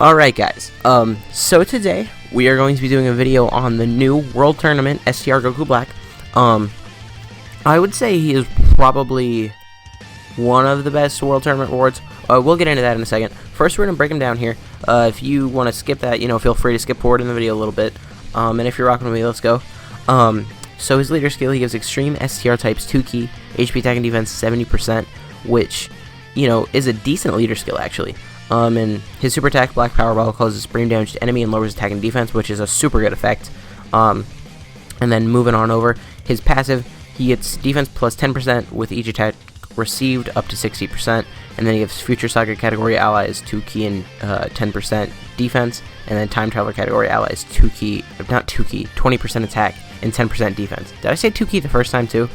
Alright guys, so today we are going to be doing a video on the new World Tournament STR Goku Black. I would say he is probably one of the best World Tournament rewards. We'll get into that in a second. First we're going to break him down here. If you want to skip that, feel free to skip forward in the video a little bit. And if you're rocking with me, let's go. So his leader skill, he gives extreme STR types 2 key, HP attack and defense 70%, which, is a decent leader skill actually. And his super attack, Black Power Ball, causes supreme damage to enemy and lowers attack and defense, which is a super good effect. And then moving on over, his passive, he gets defense plus 10% with each attack received up to 60%, and then he gives Future Saga category allies 2 key and 10% defense, and then Time Traveler category allies 20% attack and 10% defense. Did I say 2 key the first time too?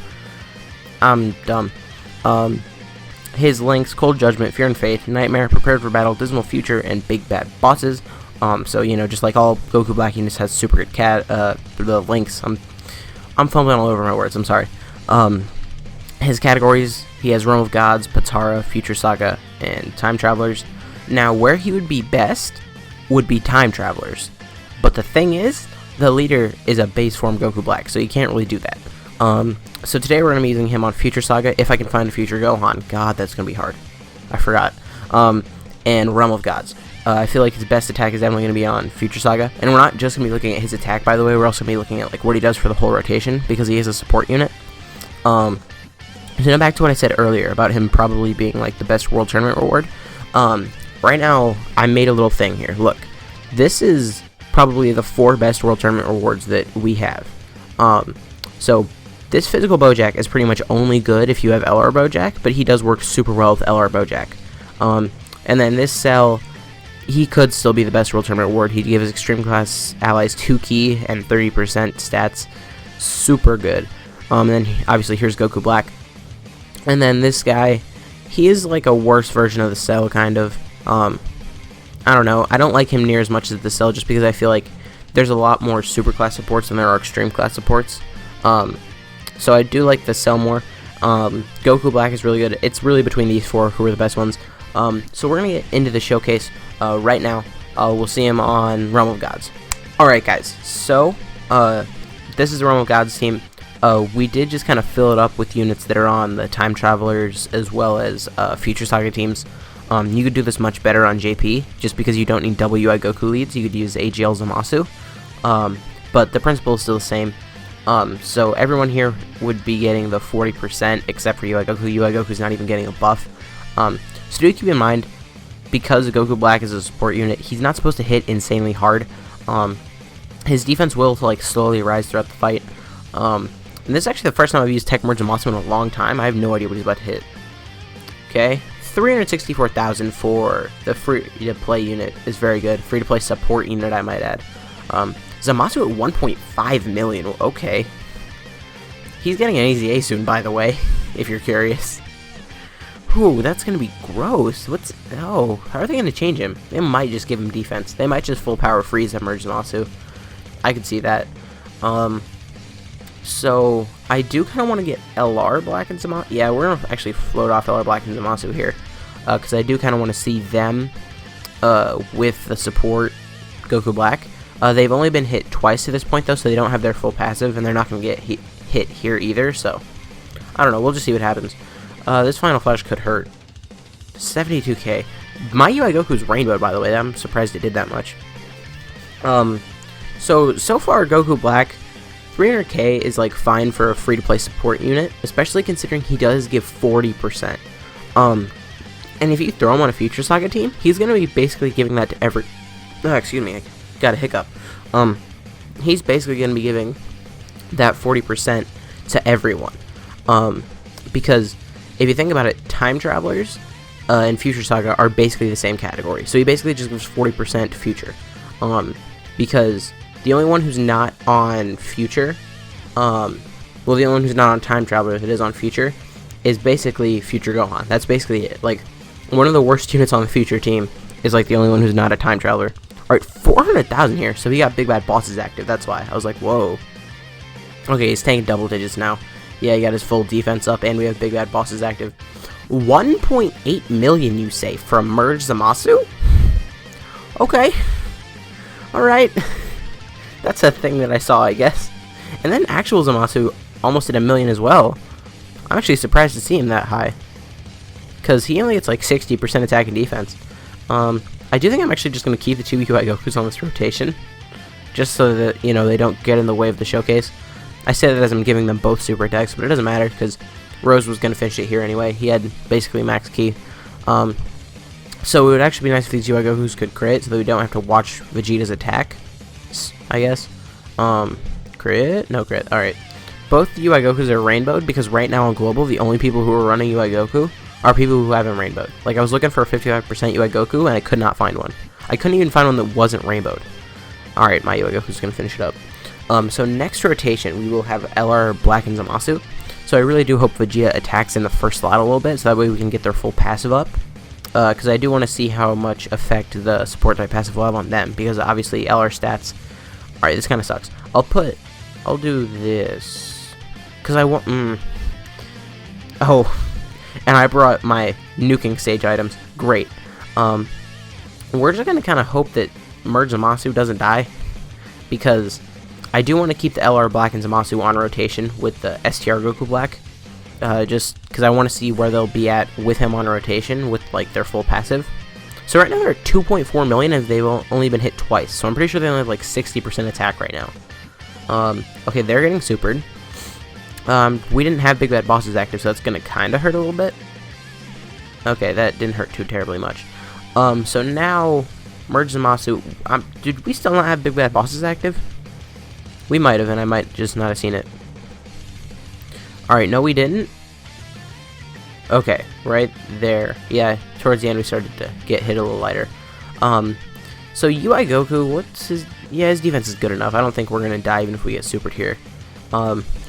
I'm dumb. His links: Cold Judgment, Fear and Faith, Nightmare, Prepared for Battle, Dismal Future, and Big Bad Bosses. So just like all Goku Black, he just has super good the links. I'm fumbling all over my words. I'm sorry. His categories: he has Realm of Gods, Patara, Future Saga, and Time Travelers. Now, where he would be best would be Time Travelers, but the thing is, the leader is a base form Goku Black, so you can't really do that. So today we're going to be using him on Future Saga, if I can find a Future Gohan. God, that's going to be hard. I forgot. And Realm of Gods. I feel like his best attack is definitely going to be on Future Saga. And we're not just going to be looking at his attack, by the way. We're also going to be looking at what he does for the whole rotation, because he is a support unit. So now back to what I said earlier about him probably being the best World Tournament reward. Right now, I made a little thing here. Look, this is probably the 4 best World Tournament rewards that we have. So this physical Bojack is pretty much only good if you have LR Bojack, but he does work super well with LR Bojack. And then this cell, he could still be the best World Tournament reward. He'd give his Extreme Class allies 2 key and 30% stats. Super good. And then obviously here's Goku Black. And then this guy, he is like a worse version of the cell, kind of. I don't know. I don't like him near as much as the cell, just because I feel like there's a lot more super class supports than there are extreme class supports. So I do like the cell more. Goku Black is really good. It's really between these 4 who are the best ones. So we're going to get into the showcase right now. We'll see him on Realm of Gods. Alright guys, so this is the Realm of Gods team. We did just kind of fill it up with units that are on the Time Travelers as well as Future Saga teams. You could do this much better on JP, just because you don't need WI Goku leads. You could use AGL Zamasu. But the principle is still the same. So everyone here would be getting the 40%, except for UI Goku. UI Goku's not even getting a buff. So do keep in mind, because Goku Black is a support unit, he's not supposed to hit insanely hard. His defense will slowly rise throughout the fight. And this is actually the first time I've used Tech Merge Zamasu in a long time. I have no idea what he's about to hit. Okay, 364,000 for the free-to-play unit is very good. Free-to-play support unit, I might add. Zamasu at 1.5 million. Okay. He's getting an AZA soon, by the way, if you're curious. Ooh, that's going to be gross. Oh, how are they going to change him? They might just give him defense. They might just full power freeze Emerge Zamasu. I could see that. So I do kind of want to get LR Black and Zamasu. Yeah, we're going to actually float off LR Black and Zamasu here. Because I do kind of want to see them with the support Goku Black. They've only been hit twice to this point, though, so they don't have their full passive, and they're not going to get hit here either, so I don't know. We'll just see what happens. This Final Flash could hurt. 72k. My UI Goku's rainbowed, by the way. I'm surprised it did that much. So far, Goku Black, 300k is, fine for a free-to-play support unit, especially considering he does give 40%. And if you throw him on a Future Saga team, he's going to be basically giving that to every... Oh, excuse me. Got a hiccup. He's basically going to be giving that 40% to everyone. Because if you think about it, Time Travelers and Future Saga are basically the same category. So he basically just gives 40% to Future. Because the only one who's not on Future, the only one who's not on Time Traveler that is on Future is basically Future Gohan. That's basically it. One of the worst units on the Future team is the only one who's not a Time Traveler. Alright, 400,000 here, so he got Big Bad Bosses active, that's why. I was like, whoa. Okay, he's taking double digits now. Yeah, he got his full defense up, and we have Big Bad Bosses active. 1.8 million, you say, from Merge Zamasu? Okay. Alright. That's a thing that I saw, I guess. And then actual Zamasu almost at 1 million as well. I'm actually surprised to see him that high, because he only gets like 60% attack and defense. I do think I'm actually just going to keep the 2 UI Gokus on this rotation, just so that, you know, they don't get in the way of the showcase. I say that as I'm giving them both super attacks, but it doesn't matter, because Rose was going to finish it here anyway. He had basically max ki. So it would actually be nice if these UI Gokus could crit, so that we don't have to watch Vegeta's attack, I guess. Crit? No crit. Alright. Both UI Gokus are rainbowed, because right now on Global, the only people who are running UI Goku are people who haven't rainbowed. Like, I was looking for a 55% UI Goku, and I could not find one. I couldn't even find one that wasn't rainbowed. Alright, my UI Goku's going to finish it up. So next rotation, we will have LR Black and Zamasu. So I really do hope Vegeta attacks in the first slot a little bit, so that way we can get their full passive up. Because I do want to see how much effect the support type passive will have on them, because obviously LR stats... Alright, this kind of sucks. I'll do this, because I want... Oh, and I brought my nuking stage items. Great. We're just going to kind of hope that Merge Zamasu doesn't die, because I do want to keep the LR Black and Zamasu on rotation with the STR Goku Black, just because I want to see where they'll be at with him on rotation with like their full passive. So right now they're at 2.4 million and they've only been hit twice, so I'm pretty sure they only have like 60% attack right now. Okay, they're getting supered. We didn't have Big Bad Bosses active, so that's going to kind of hurt a little bit. Okay, that didn't hurt too terribly much. So now, Merge Zamasu, did we still not have Big Bad Bosses active? We might have, and I might just not have seen it. Alright, no we didn't. Okay, right there. Yeah, towards the end we started to get hit a little lighter. So UI Goku, what's his... Yeah, his defense is good enough. I don't think we're going to die even if we get supered here.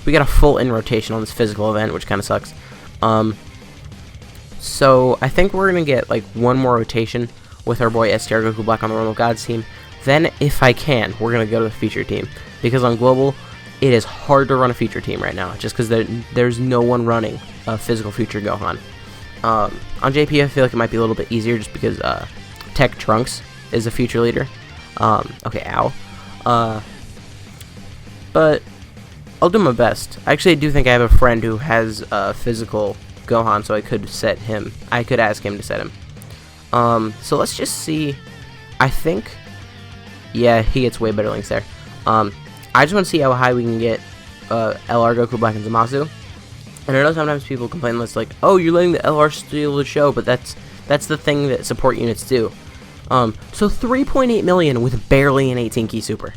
We got a full in rotation on this physical event, which kind of sucks. So I think we're going to get like one more rotation with our boy STR Goku Black on the Realm of Gods team. Then, if I can, we're going to go to the feature team. Because on Global, it is hard to run a feature team right now, just because there's no one running a physical future Gohan. On JP, I feel like it might be a little bit easier, just because Tech Trunks is a future leader. Okay, ow. But I'll do my best. I actually do think I have a friend who has a physical Gohan, so I could set him. I could ask him to set him. So let's just see. I think, yeah, he gets way better links there. I just want to see how high we can get LR Goku Black and Zamasu. And I know sometimes people complain that's like, oh, you're letting the LR steal the show, but that's the thing that support units do. So 3.8 million with barely an 18 key super.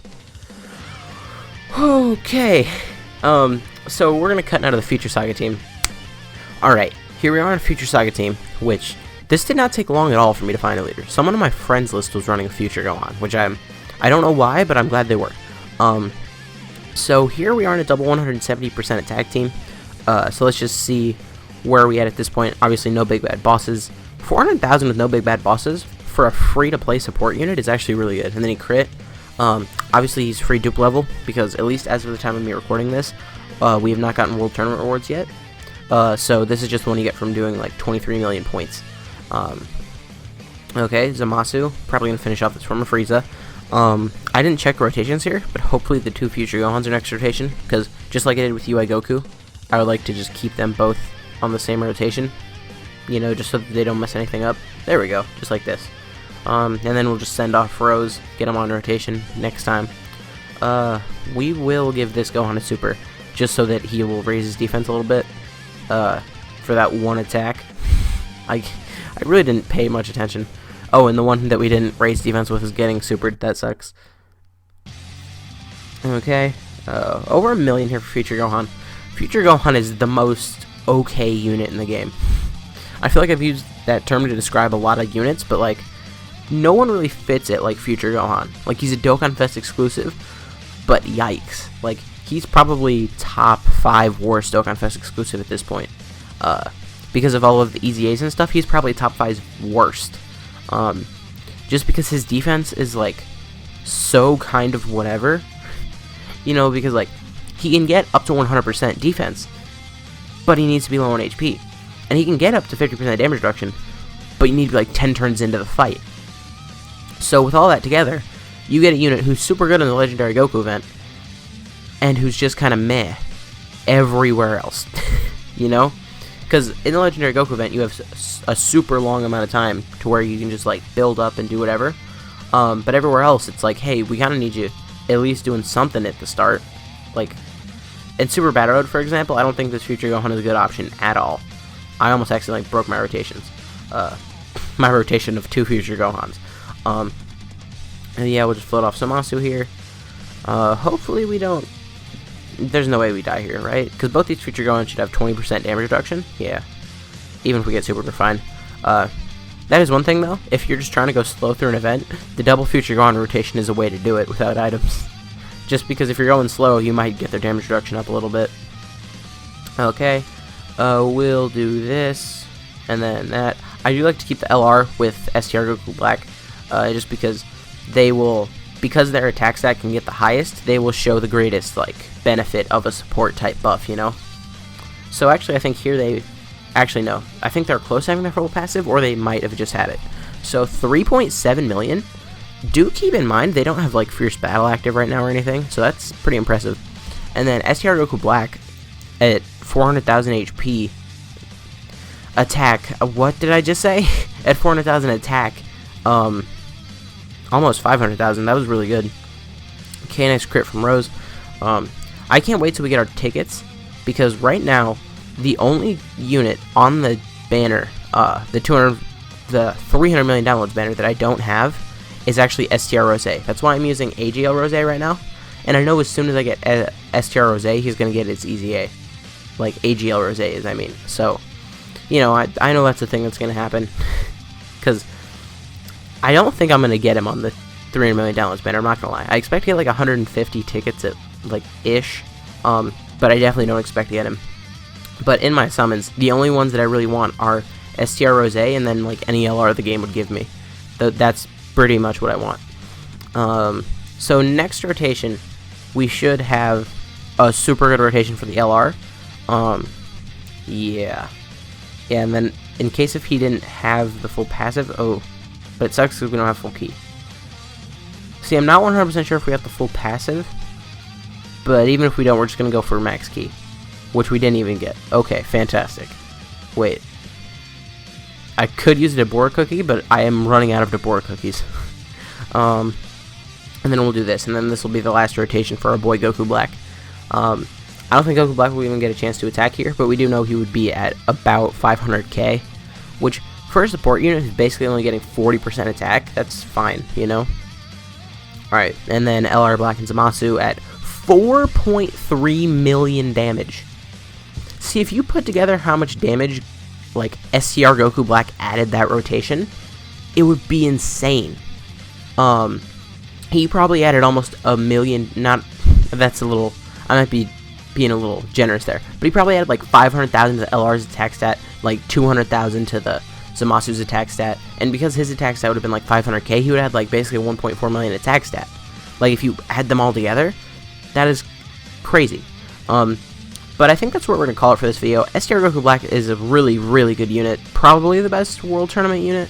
Okay. So we're gonna cut out of the Future Saga team. Alright, here we are on Future Saga team, which this did not take long at all for me to find a leader. Someone on my friends list was running a Future Gohan, which I don't know why, but I'm glad they were. So here we are in a double 170% attack team. So let's just see where we at this point. Obviously no big bad bosses. 400,000 with no big bad bosses for a free-to-play support unit is actually really good. And then he crit. Obviously he's free dupe level, because at least as of the time of me recording this, we have not gotten World Tournament rewards yet. So this is just the one you get from doing like 23 million points. Okay, Zamasu, probably going to finish off this form of Frieza. I didn't check rotations here, but hopefully the 2 future Gohans are next rotation, because just like I did with UI Goku, I would like to just keep them both on the same rotation, you know, just so that they don't mess anything up. There we go, just like this. And then we'll just send off Rose, get him on rotation next time. We will give this Gohan a super, just so that he will raise his defense a little bit, for that one attack. I really didn't pay much attention. Oh, and the one that we didn't raise defense with is getting supered. That sucks. Okay. Over 1 million here for Future Gohan. Future Gohan is the most okay unit in the game. I feel like I've used that term to describe a lot of units, but like, no one really fits it like Future Gohan. Like, he's a Dokkan Fest exclusive, but yikes. Like, he's probably top 5 worst Dokkan Fest exclusive at this point. Because of all of the easy A's and stuff, he's probably top 5's worst. Just because his defense is, like, so kind of whatever. You know, because, like, he can get up to 100% defense, but he needs to be low on HP. And he can get up to 50% damage reduction, but you need to be, like, 10 turns into the fight. So with all that together, you get a unit who's super good in the Legendary Goku event, and who's just kind of meh everywhere else. You know? Because in the Legendary Goku event, you have a super long amount of time to where you can just, like, build up and do whatever. But everywhere else, it's like, hey, we kind of need you at least doing something at the start. Like, in Super Battle Mode, for example, I don't think this Future Gohan is a good option at all. I almost accidentally broke my rotations. My rotation of 2 Future Gohans. And yeah, we'll just float off Zamasu here. Hopefully we don't... There's no way we die here, right? Because both these Future Gohans should have 20% damage reduction. Yeah. Even if we get super, we're fine. That is one thing, though. If you're just trying to go slow through an event, the double Future Gohan rotation is a way to do it without items. Just because if you're going slow, you might get their damage reduction up a little bit. Okay. We'll do this. And then that. I do like to keep the LR with STR Goku Black. Just because they will... Because their attack stat can get the highest, they will show the greatest, like, benefit of a support type buff, you know? So actually, I think here they... Actually, no. I think they're close to having their full passive, or they might have just had it. So 3.7 million. Do keep in mind, they don't have, like, Fierce Battle active right now or anything, so that's pretty impressive. And then STR Goku Black at 400,000 HP. Attack. What did I just say? At 400,000 attack. Almost 500,000. That was really good. Okay, nice crit from Rose. I can't wait till we get our tickets, because right now the only unit on the banner, the $300 million downloads banner that I don't have is actually STR Rose. That's why I'm using AGL Rose right now. And I know as soon as I get STR Rose, he's gonna get its Easy A, like AGL Rose is. I mean, so you know, I know that's the thing that's gonna happen, because I don't think I'm going to get him on the 300 million downloads banner, I'm not going to lie. I expect to get like 150 tickets at, like, ish, but I definitely don't expect to get him. But in my summons, the only ones that I really want are STR Rose and then, like, any LR the game would give me. That's pretty much what I want. So next rotation, we should have a super good rotation for the LR. Yeah, and then in case if he didn't have the full passive, but it sucks because we don't have full key. See, I'm not 100% sure if we have the full passive, but even if we don't, we're just going to go for max key, which we didn't even get. Okay, fantastic. Wait. I could use a Deborah cookie, but I am running out of Deborah cookies. And then we'll do this, and then this will be the last rotation for our boy Goku Black. I don't think Goku Black will even get a chance to attack here, but we do know he would be at about 500k, which... For a support unit who's basically only getting 40% attack, that's fine, you know? Alright, and then LR Black and Zamasu at 4.3 million damage. See, if you put together how much damage, like, STR Goku Black added that rotation, it would be insane. He probably added almost a million, that's a little, I might be being a little generous there, but he probably added like 500,000 to the LR's attack stat, like 200,000 to the Zamasu's attack stat, and because his attack stat would have been like 500k, he would have had like basically 1.4 million attack stat. Like if you add them all together, that is crazy. But I think that's what we're gonna call it for this video. STR Goku Black is a really, really good unit, probably the best World Tournament unit.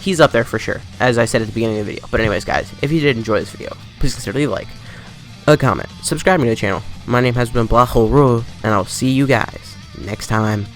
He's up there for sure, as I said at the beginning of the video. But anyways, guys, if you did enjoy this video, please consider leaving a like, a comment, subscribing to the channel. My name has been Blahorul, and I'll see you guys next time.